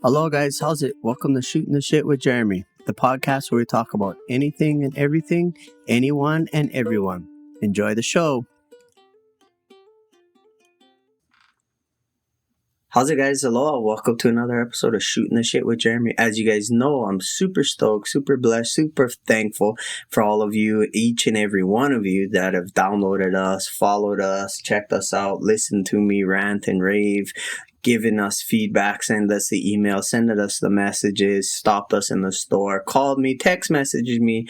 Hello guys, how's it? Welcome to Shooting the Shit with Jeremy, the podcast where we talk about anything and everything, anyone and everyone. Enjoy the show. How's it guys? Aloha. Welcome to another episode of Shooting the Shit with Jeremy. As you guys know, I'm super stoked, super blessed, super thankful for all of you, each and every one of you that have downloaded us, followed us, checked us out, listened to me rant and rave, given us feedback, send us the email, sending us the messages, stopped us in the store, called me, text messaged me,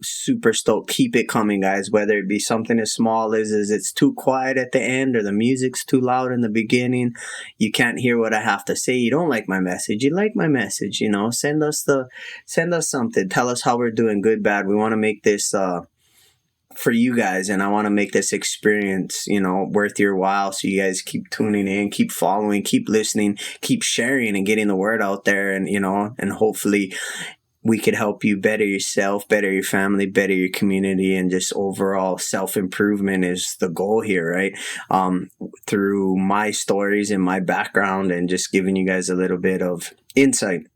super stoked. Keep it coming, guys, whether it be something as small as it's too quiet at the end or the music's too loud in the beginning. You can't hear what I have to say. You don't like my message. You like my message, send us something. Tell us how we're doing, good, bad. We want to make this, for you guys, and I want to make this experience, worth your while. So you guys keep tuning in, keep following, keep listening, keep sharing and getting the word out there. And, and hopefully we could help you better yourself, better your family, better your community, and just overall self-improvement is the goal here, right? Through my stories and my background and just giving you guys a little bit of insight.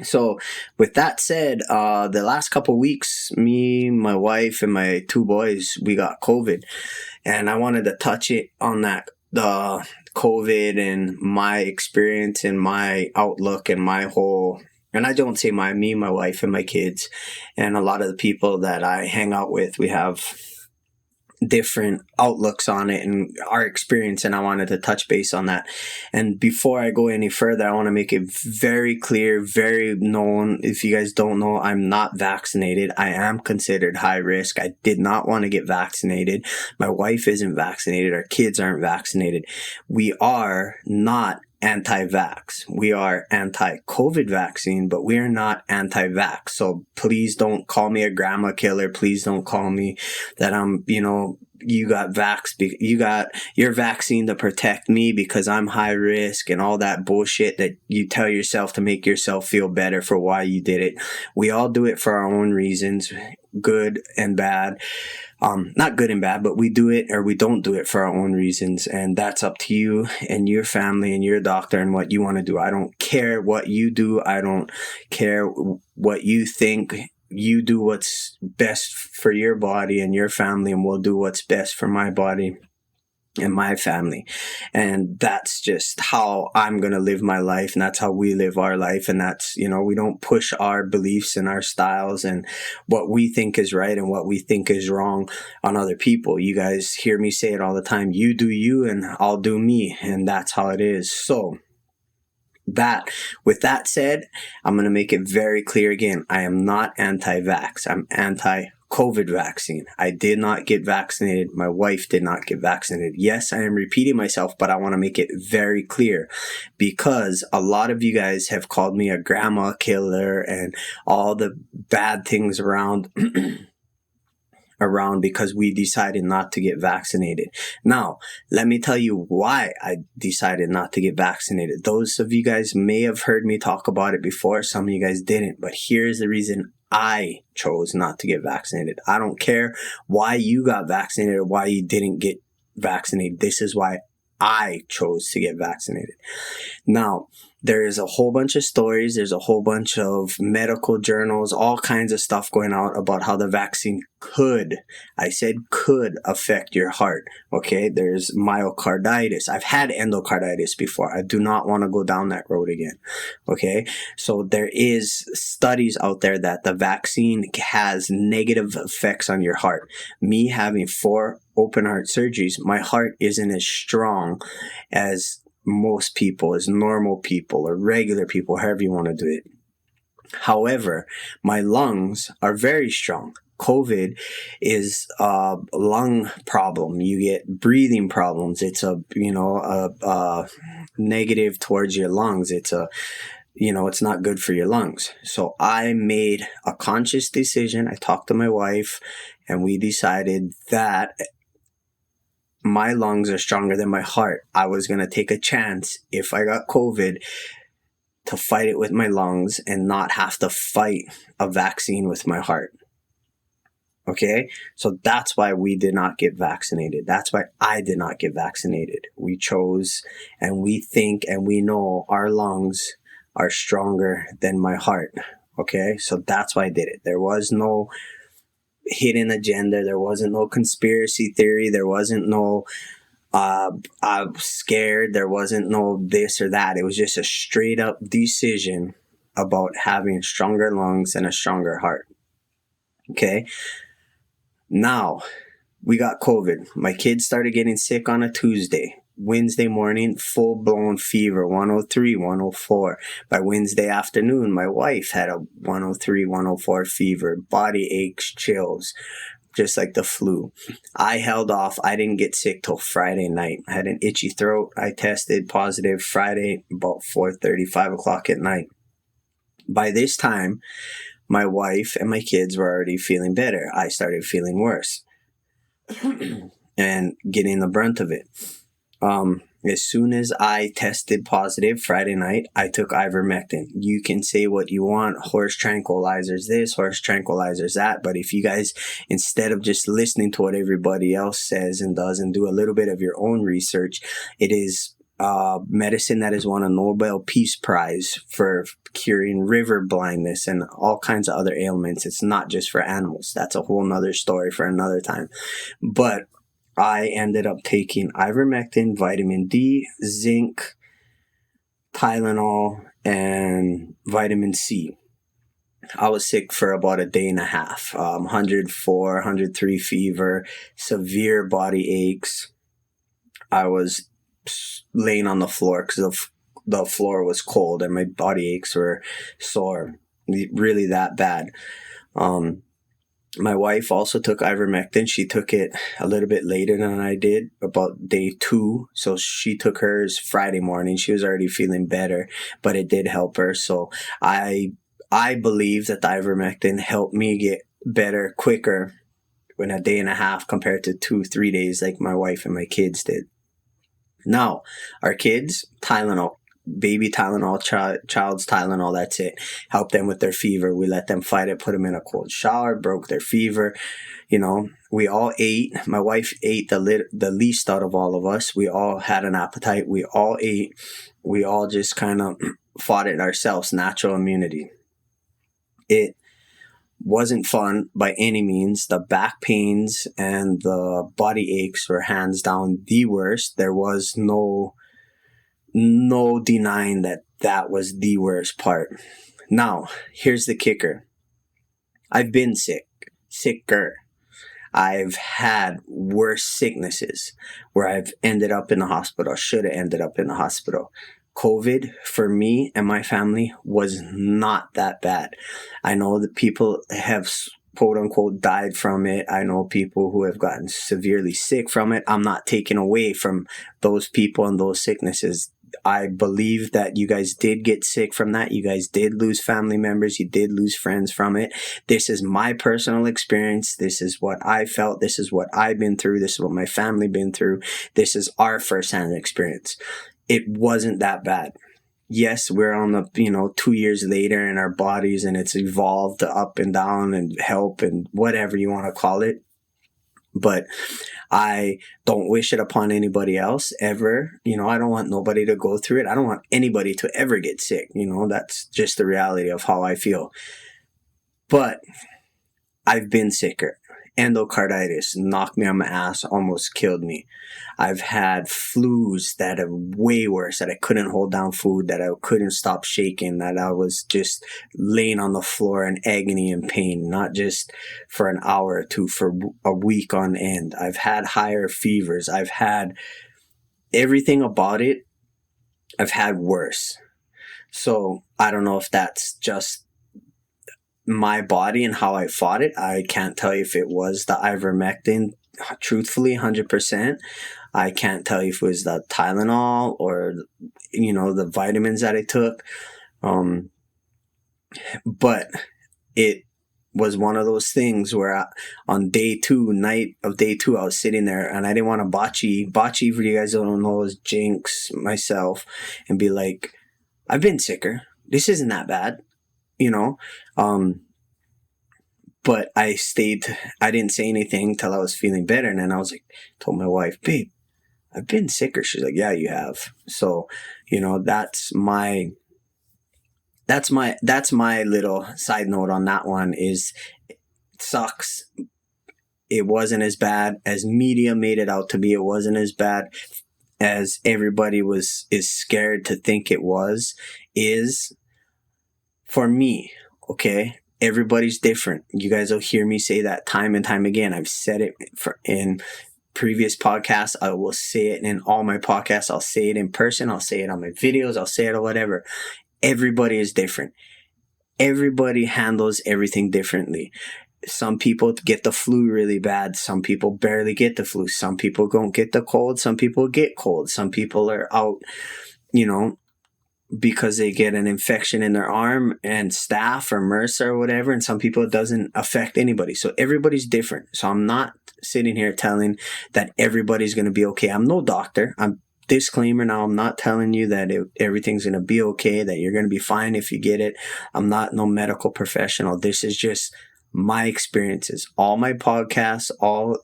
So with that said, the last couple of weeks, me, my wife, and my two boys, we got COVID. And I wanted to touch it on that, the COVID and my experience and my outlook and my whole, and I don't say me, my wife, and my kids, and a lot of the people that I hang out with, we have different outlooks on it and our experience, and I wanted to touch base on that. And before I go any further, I want to make it very clear, very known, if you guys don't know, I'm not vaccinated. I am considered high risk. I did not want to get vaccinated. My wife isn't vaccinated. Our kids aren't vaccinated. We are not anti-vax. We are anti-COVID vaccine, but we are not anti-vax. So please don't call me a grandma killer. Please don't call me that I'm, you got your vaccine to protect me because I'm high risk and all that bullshit that you tell yourself to make yourself feel better for why you did it. We all do it for our own reasons, good and bad. Not good and bad, but we do it or we don't do it for our own reasons. And that's up to you and your family and your doctor and what you want to do. I don't care what you do. I don't care what you think. You do what's best for your body and your family, and we'll do what's best for my body and my family. And that's just how I'm going to live my life. And that's how we live our life. And that's, we don't push our beliefs and our styles and what we think is right and what we think is wrong on other people. You guys hear me say it all the time. You do you and I'll do me. And that's how it is. So with that said, I'm going to make it very clear again. I am not anti-vax. I'm anti-COVID vaccine. I did not get vaccinated. My wife did not get vaccinated. Yes, I am repeating myself, but I want to make it very clear because a lot of you guys have called me a grandma killer and all the bad things around because we decided not to get vaccinated. Now, let me tell you why I decided not to get vaccinated. Those of you guys may have heard me talk about it before. Some of you guys didn't, but here's the reason I chose not to get vaccinated. I don't care why you got vaccinated or why you didn't get vaccinated. This is why I chose to get vaccinated. Now, there is a whole bunch of stories. There's a whole bunch of medical journals, all kinds of stuff going out about how the vaccine could affect your heart. Okay. There's myocarditis. I've had endocarditis before. I do not want to go down that road again. Okay. So there is studies out there that the vaccine has negative effects on your heart. Me having 4 open heart surgeries, my heart isn't as strong as most people, as normal people or regular people, however you want to do it. However, my lungs are very strong. COVID is a lung problem. You get breathing problems. It's a negative towards your lungs. It's it's not good for your lungs. So I made a conscious decision. I talked to my wife and we decided that my lungs are stronger than my heart. I was going to take a chance if I got COVID to fight it with my lungs and not have to fight a vaccine with my heart. Okay, so that's why we did not get vaccinated. That's why I did not get vaccinated. We chose, and we think, and we know our lungs are stronger than my heart. Okay, so that's why I did it. There was no hidden agenda. There wasn't no conspiracy theory. There wasn't no I'm scared. There wasn't no this or that. It was just a straight up decision about having stronger lungs and a stronger heart. Okay. Now we got COVID. My kids started getting sick on a Tuesday. Wednesday morning, full blown fever, 103, 104. By Wednesday afternoon, my wife had a 103, 104 fever, body aches, chills, just like the flu. I held off. I didn't get sick till Friday night. I had an itchy throat. I tested positive Friday about 4:30, 5 o'clock at night. By this time, my wife and my kids were already feeling better. I started feeling worse and getting the brunt of it. As soon as I tested positive Friday night, I took ivermectin. You can say what you want, horse tranquilizers this, horse tranquilizers that, but if you guys, instead of just listening to what everybody else says and does and do a little bit of your own research, it is medicine that has won a Nobel Peace Prize for curing river blindness and all kinds of other ailments. It's not just for animals. That's a whole nother story for another time. But I ended up taking ivermectin, vitamin D, zinc, Tylenol, and vitamin C. I was sick for about a day and a half. 104, 103 fever, severe body aches. I was laying on the floor because the floor was cold and my body aches were sore, really that bad. My wife also took ivermectin. She took it a little bit later than I did, about day 2. So she took hers Friday morning. She was already feeling better, but it did help her. So I believe that the ivermectin helped me get better quicker in a day and a half compared to 2-3 days like my wife and my kids did. Now, our kids, Tylenol. Baby Tylenol, child's Tylenol, that's it. Help them with their fever. We let them fight it, put them in a cold shower, broke their fever. We all ate. My wife ate the least out of all of us. We all had an appetite. We all ate. We all just kind of fought it ourselves, natural immunity. It wasn't fun by any means. The back pains and the body aches were hands down the worst. There was no denying that was the worst part. Now, here's the kicker. I've been sicker. I've had worse sicknesses where I've ended up in the hospital, should have ended up in the hospital. COVID for me and my family was not that bad. I know that people have quote unquote died from it. I know people who have gotten severely sick from it. I'm not taking away from those people and those sicknesses. I believe that you guys did get sick from that. You guys did lose family members. You did lose friends from it. This is my personal experience. This is what I felt. This is what I've been through. This is what my family been through. This is our firsthand experience. It wasn't that bad. Yes, we're on the, 2 years later in our bodies and it's evolved up and down and help and whatever you want to call it. But I don't wish it upon anybody else ever. I don't want nobody to go through it. I don't want anybody to ever get sick. That's just the reality of how I feel. But I've been sicker. Endocarditis knocked me on my ass, almost killed me. I've had flus that are way worse, that I couldn't hold down food, that I couldn't stop shaking, that I was just laying on the floor in agony and pain, not just for an hour or two, for a week on end. I've had higher fevers. I've had everything about it. I've had worse. So I don't know if that's just my body and how I fought it. I can't tell you if it was the ivermectin, truthfully, 100%. I can't tell you if it was the Tylenol or, the vitamins that I took. But it was one of those things where on night of day 2, I was sitting there and I didn't want to bocce, for you guys who don't know, is jinx myself and be like, I've been sicker. This isn't that bad. But I didn't say anything till I was feeling better. And then I was like, told my wife, babe, I've been sicker. She's like, yeah, you have. So, that's my that's my little side note on that one. Is it sucks. It wasn't as bad as media made it out to be. It wasn't as bad as everybody is scared to think it was. Is for me, okay? Everybody's different. You guys will hear me say that time and time again. I've said it in previous podcasts. I will say it in all my podcasts. I'll say it in person. I'll say it on my videos. I'll say it or whatever. Everybody is different. Everybody handles everything differently. Some people get the flu really bad. Some people barely get the flu. Some people don't get the cold. Some people get cold. Some people are out, because they get an infection in their arm and staph or MRSA or whatever. And some people it doesn't affect anybody. So everybody's different. So I'm not sitting here telling that everybody's going to be okay. I'm no doctor. I'm disclaimer now. I'm not telling you that everything's going to be okay, that you're going to be fine if you get it. I'm not no medical professional. This is just my experiences. All my podcasts,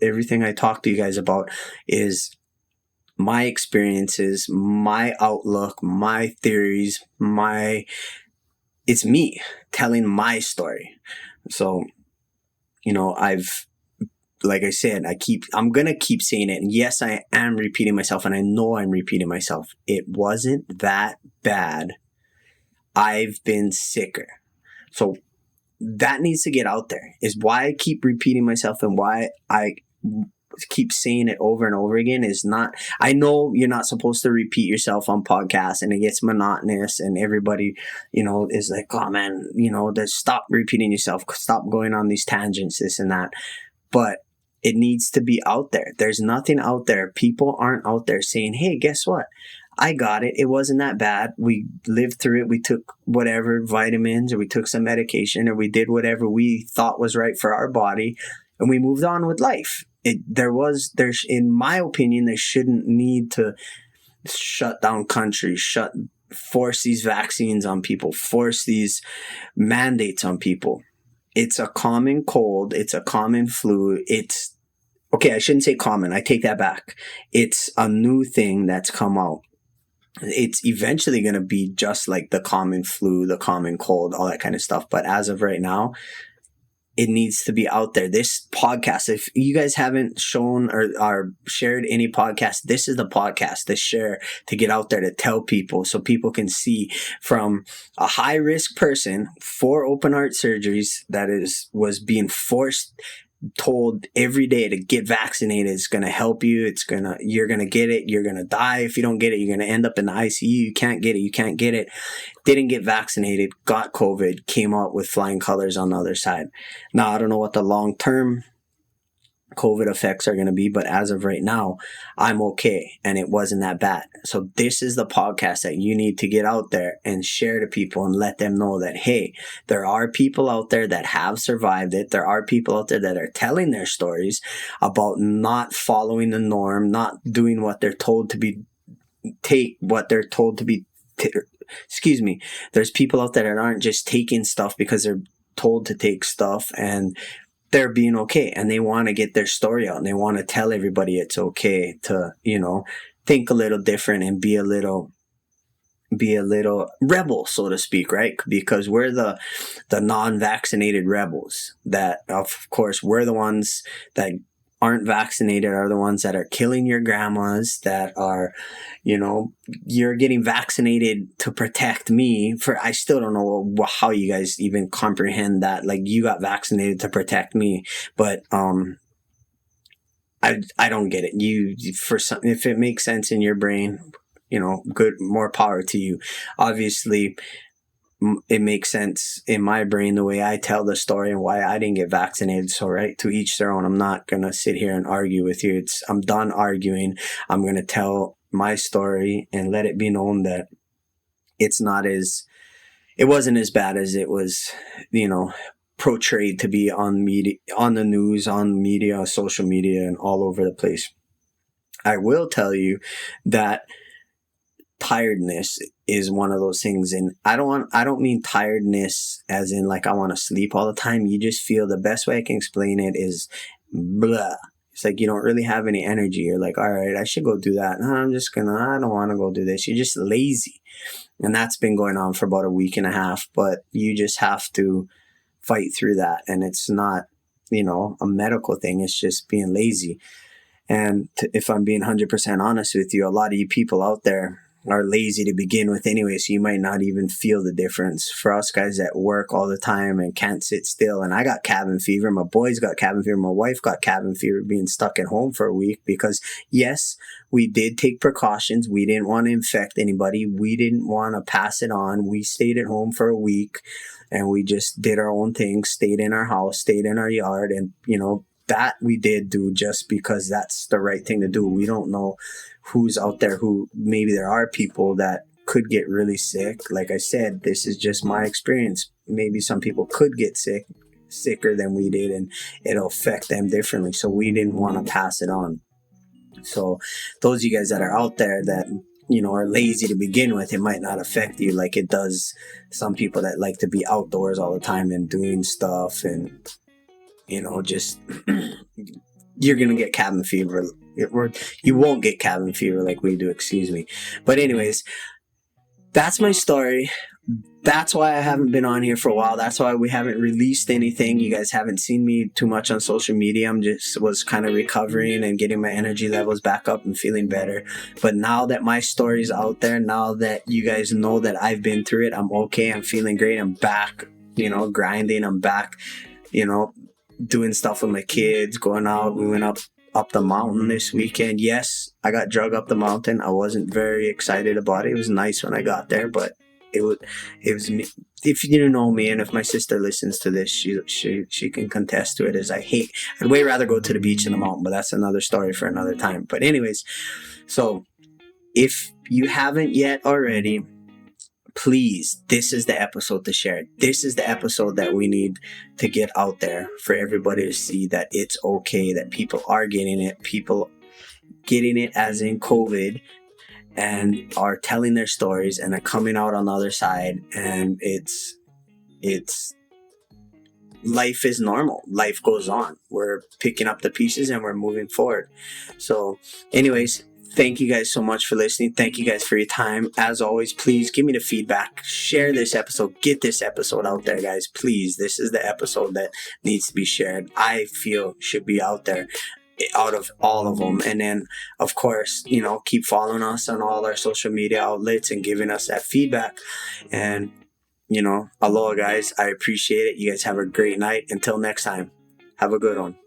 everything I talk to you guys about is my experiences, my outlook, my theories, it's me telling my story. So, like I said, I'm going to keep saying it. And yes, I am repeating myself, and I know I'm repeating myself. It wasn't that bad. I've been sicker. So that needs to get out there, is why I keep repeating myself, and why I keep saying it over and over again. Is not, I know you're not supposed to repeat yourself on podcasts, and it gets monotonous, and everybody, is like, oh man, just stop repeating yourself, stop going on these tangents, this and that. But it needs to be out there. There's nothing out there. People aren't out there saying, hey, guess what? I got it. It wasn't that bad. We lived through it. We took whatever vitamins, or we took some medication, or we did whatever we thought was right for our body, and we moved on with life. There's, in my opinion, they shouldn't need to shut down countries, force these vaccines on people, force these mandates on people. It's a common cold. It's a common flu. Okay, I shouldn't say common. I take that back. It's a new thing that's come out. It's eventually going to be just like the common flu, the common cold, all that kind of stuff. But as of right now, it needs to be out there. This podcast, if you guys haven't shown or shared any podcast, this is the podcast to share, to get out there, to tell people, so people can see from a high risk person, 4 open heart surgeries, was being told every day to get vaccinated. It's going to help you. You're going to get it. You're going to die. If you don't get it, you're going to end up in the ICU. You can't get it. Didn't get vaccinated, got COVID, came out with flying colors on the other side. Now, I don't know what the long-term COVID effects are going to be, but as of right now, I'm okay, and it wasn't that bad. So this is the podcast that you need to get out there and share to people, and let them know that, hey, there are people out there that have survived it. There are people out there that are telling their stories about not following the norm, not doing what they're told to be, there's people out there that aren't just taking stuff because they're told to take stuff, and they're being okay, and they want to get their story out, and they want to tell everybody it's okay to, think a little different and be a little rebel, so to speak, right? Because we're the non-vaccinated rebels. That, of course, we're the ones that aren't vaccinated, are the ones that are killing your grandmas, that are, you're getting vaccinated to protect me. I still don't know how you guys even comprehend that. Like, you got vaccinated to protect me, but I don't get it. If it makes sense in your brain, good, more power to you. Obviously, it makes sense in my brain the way I tell the story and why I didn't get vaccinated. So, right, to each their own. I'm not going to sit here and argue with you. I'm done arguing. I'm going to tell my story and let it be known that it wasn't as bad as it was, portrayed to be on media, on the news, on media, social media, and all over the place. I will tell you that tiredness is one of those things, and I don't mean tiredness as in like I want to sleep all the time. You just feel, the best way I can explain it is blah. It's like you don't really have any energy. You're like, all right, I should go do that. No, I don't want to go do this. You're just lazy. And that's been going on for about a week and a half, but you just have to fight through that. And it's not, a medical thing. It's just being lazy. And if I'm being 100% honest with you, a lot of you people out there are lazy to begin with anyway, so you might not even feel the difference. For us guys that work all the time and can't sit still, and I got cabin fever, my boys got cabin fever, my wife got cabin fever being stuck at home for a week because, yes, we did take precautions. We didn't want to infect anybody. We didn't want to pass it on. We stayed at home for a week and we just did our own thing, stayed in our house, stayed in our yard, and, that we did do just because that's the right thing to do. We don't know who's out there who maybe there are people that could get really sick. Like I said, this is just my experience. Maybe some people could get sicker than we did, and it'll affect them differently. So we didn't want to pass it on. So those of you guys that are out there that are lazy to begin with, it might not affect you like it does some people that like to be outdoors all the time and doing stuff and just you're gonna get cabin fever, or you won't get cabin fever like we do, excuse me. But anyways, that's my story. That's why I haven't been on here for a while. That's why we haven't released anything. You guys haven't seen me too much on social media. Was kind of recovering and getting my energy levels back up and feeling better. But now that my story's out there, now that you guys know that I've been through it, I'm okay. I'm feeling great. I'm back, grinding. I'm back, doing stuff with my kids, going out. We went up the mountain this weekend. Yes, I got drug up the mountain. I wasn't very excited about it. It was nice when I got there, but it was if you know me, and if my sister listens to this, she can contest to it, as I'd way rather go to the beach than the mountain, but that's another story for another time. But anyways, so if you haven't yet already, please, this is the episode to share. This is the episode that we need to get out there for everybody to see that it's okay, that people are getting it. People getting it as in COVID and are telling their stories and are coming out on the other side. And it's life is normal. Life goes on. We're picking up the pieces and we're moving forward. So anyways, thank you guys so much for listening. Thank you guys for your time. As always, please give me the feedback. Share this episode. Get this episode out there, guys. Please. This is the episode that needs to be shared. I feel should be out there out of all of them. And then, of course, keep following us on all our social media outlets and giving us that feedback. And, aloha, guys. I appreciate it. You guys have a great night. Until next time, have a good one.